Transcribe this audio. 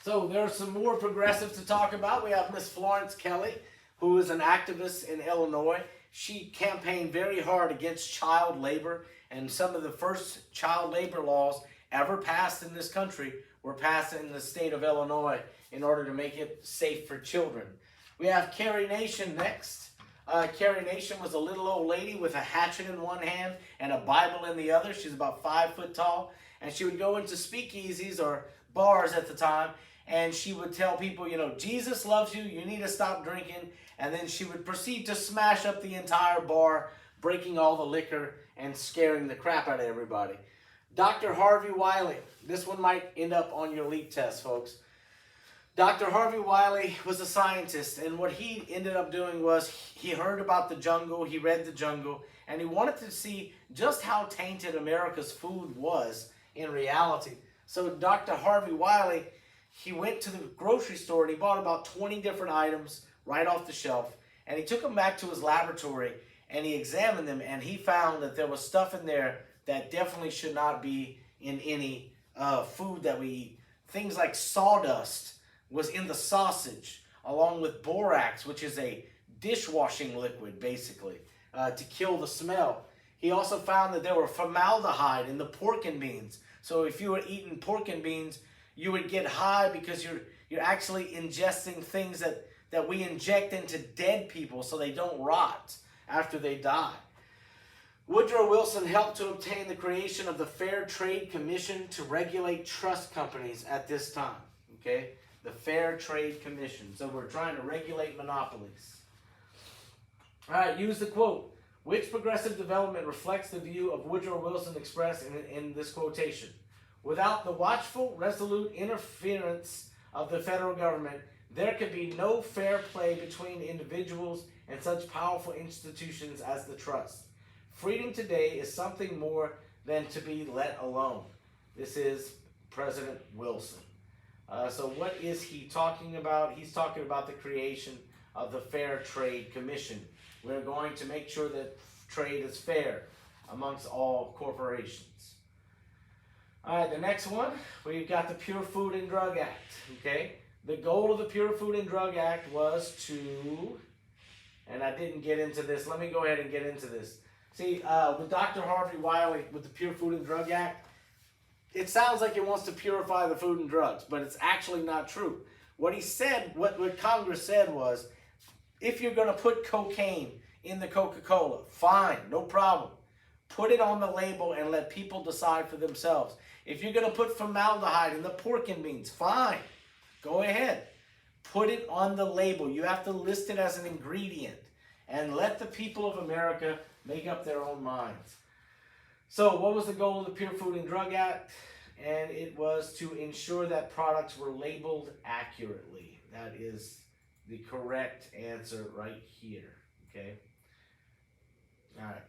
So there are some more progressives to talk about. We have Miss Florence Kelly, who is an activist in Illinois. She campaigned very hard against child labor, and some of the first child labor laws ever passed in this country were passed in the state of Illinois in order to make it safe for children. We have Carrie Nation next. Carrie Nation was a little old lady with a hatchet in one hand and a Bible in the other. She's about 5 foot tall, and she would go into speakeasies or bars at the time, and she would tell people, you know, Jesus loves you, you need to stop drinking, and then she would proceed to smash up the entire bar, breaking all the liquor and scaring the crap out of everybody. Dr. Harvey Wiley. This one might end up on your LEAP test, folks. Dr. Harvey Wiley was a scientist, and what he ended up doing was he heard about the jungle, he read the jungle, and he wanted to see just how tainted America's food was in reality. So Dr. Harvey Wiley, he went to the grocery store and he bought about 20 different items right off the shelf, and he took them back to his laboratory and he examined them, and he found that there was stuff in there that definitely should not be in any food that we eat. Things like sawdust was in the sausage, along with borax, which is a dishwashing liquid, basically, to kill the smell. He also found that there were formaldehyde in the pork and beans. So if you were eating pork and beans, you would get high because you're actually ingesting things that we inject into dead people so they don't rot after they die. Woodrow Wilson helped to obtain the creation of the Fair Trade Commission to regulate trust companies at this time. Okay? The Fair Trade Commission. So we're trying to regulate monopolies. All right, use the quote. Which progressive development reflects the view of Woodrow Wilson expressed in this quotation? Without the watchful, resolute interference of the federal government, there could be no fair play between individuals and such powerful institutions as the trust. Freedom today is something more than to be let alone. This is President Wilson. So what is he talking about? He's talking about the creation of the Fair Trade Commission. We're going to make sure that trade is fair amongst all corporations. All right, the next one, we've got the Pure Food and Drug Act. Okay, the goal of the Pure Food and Drug Act was to, and I didn't get into this. Let me go ahead and get into this. See, with Dr. Harvey Wiley, with the Pure Food and Drug Act, it sounds like it wants to purify the food and drugs, but it's actually not true. What he said, what Congress said was, if you're going to put cocaine in the Coca-Cola, fine, no problem. Put it on the label and let people decide for themselves. If you're going to put formaldehyde in the pork and beans, fine, go ahead. Put it on the label. You have to list it as an ingredient and let the people of America make up their own minds. So what was the goal of the Pure Food and Drug Act? And it was to ensure that products were labeled accurately. That is the correct answer right here. Okay? All right.